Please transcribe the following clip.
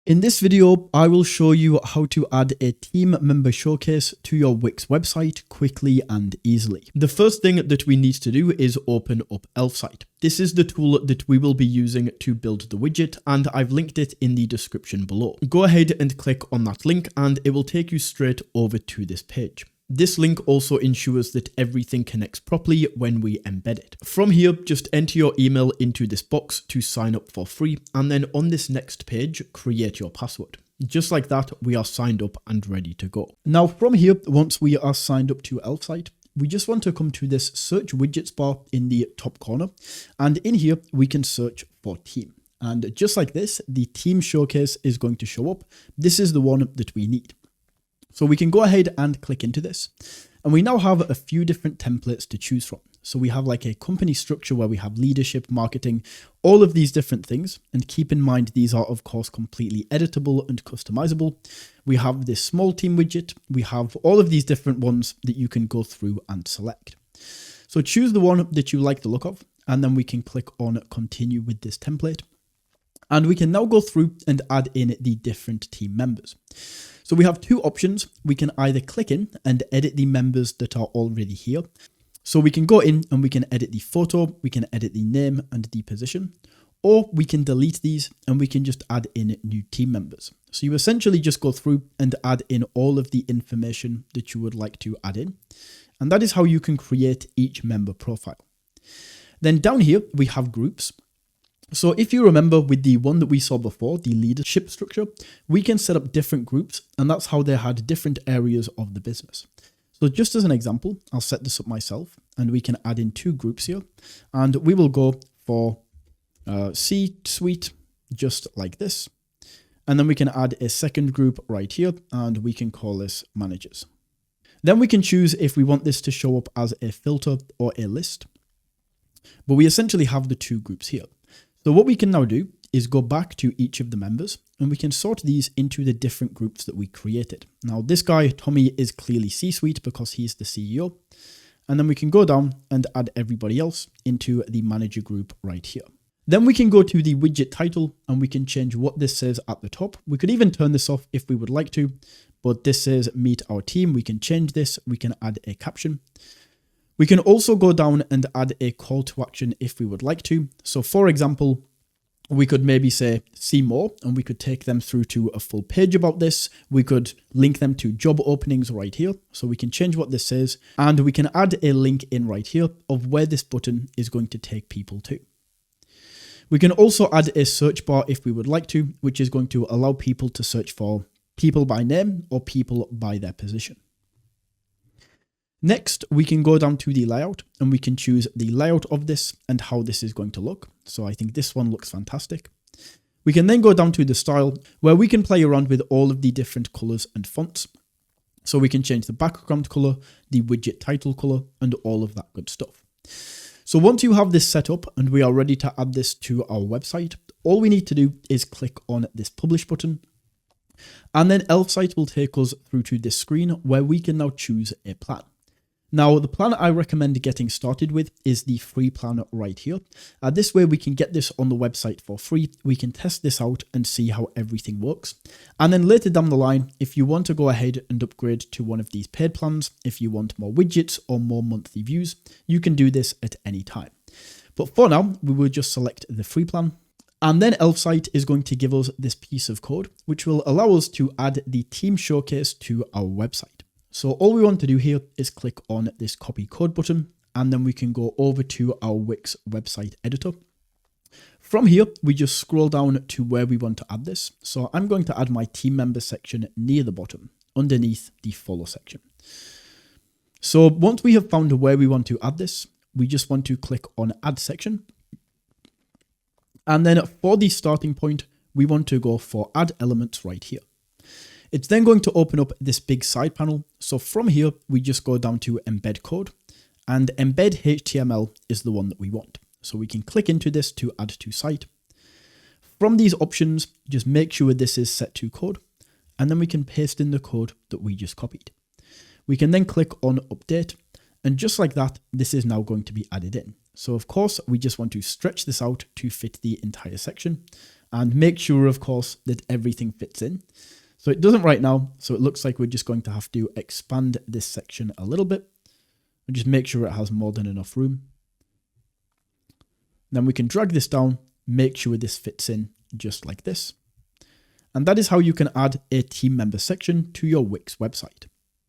In this video, I will show you how to add a team member showcase to your Wix website quickly and easily. The first thing that we need to do is open up Elfsight. This is the tool that we will be using to build the widget, and I've linked it in the description below. Go ahead and click on that link and it will take you straight over to this page. This link also ensures that everything connects properly when we embed it. From here, just enter your email into this box to sign up for free, and then on this next page, create your password. Just like that, we are signed up and ready to go. Now from here, once we are signed up to Elfsight, we just want to come to this search widgets bar in the top corner, and in here we can search for team. And just like this, the team showcase is going to show up. This is the one that we need. So we can go ahead and click into this, and we now have a few different templates to choose from. So we have like a company structure where we have leadership, marketing, all of these different things. And keep in mind, these are of course completely editable and customizable. We have this small team widget. We have all of these different ones that you can go through and select. So choose the one that you like the look of, and then we can click on continue with this template. And we can now go through and add in the different team members. So we have two options. We can either click in and edit the members that are already here. So we can go in and we can edit the photo, we can edit the name and the position, or we can delete these and we can just add in new team members. So you essentially just go through and add in all of the information that you would like to add in. And that is how you can create each member profile. Then down here, we have groups. So if you remember with the one that we saw before, the leadership structure, we can set up different groups, and that's how they had different areas of the business. So just as an example, I'll set this up myself, and we can add in two groups here, and we will go for C-suite, just like this. And then we can add a second group right here, and we can call this managers. Then we can choose if we want this to show up as a filter or a list. But we essentially have the two groups here. So what we can now do is go back to each of the members, and we can sort these into the different groups that we created. Now this guy, Tommy, is clearly C-suite because he's the CEO. And then we can go down and add everybody else into the manager group right here. Then we can go to the widget title and we can change what this says at the top. We could even turn this off if we would like to, but this says meet our team. We can change this. We can add a caption. We can also go down and add a call to action if we would like to. So for example, we could maybe say see more, and we could take them through to a full page about this. We could link them to job openings right here. So we can change what this says, and we can add a link in right here of where this button is going to take people to. We can also add a search bar if we would like to, which is going to allow people to search for people by name or people by their position. Next, we can go down to the layout and we can choose the layout of this and how this is going to look. So I think this one looks fantastic. We can then go down to the style where we can play around with all of the different colors and fonts. So we can change the background color, the widget title color, and all of that good stuff. So once you have this set up and we are ready to add this to our website, all we need to do is click on this publish button. And then Elfsight will take us through to this screen where we can now choose a plan. Now, the plan I recommend getting started with is the free plan right here. This way we can get this on the website for free. We can test this out and see how everything works. And then later down the line, if you want to go ahead and upgrade to one of these paid plans, if you want more widgets or more monthly views, you can do this at any time. But for now, we will just select the free plan. And then Elfsight is going to give us this piece of code, which will allow us to add the team showcase to our website. So all we want to do here is click on this copy code button, and then we can go over to our Wix website editor. From here, we just scroll down to where we want to add this. So I'm going to add my team member section near the bottom, underneath the follow section. So once we have found where we want to add this, we just want to click on add section. And then for the starting point, we want to go for add elements right here. It's then going to open up this big side panel. So from here, we just go down to embed code, and embed HTML is the one that we want. So we can click into this to add to site. From these options, just make sure this is set to code, and then we can paste in the code that we just copied. We can then click on update, and just like that, this is now going to be added in. So of course, we just want to stretch this out to fit the entire section. and make sure, of course, that everything fits in. So it doesn't right now, so it looks like we're just going to have to expand this section a little bit and just make sure it has more than enough room. Then we can drag this down, make sure this fits in just like this. And that is how you can add a team member section to your Wix website.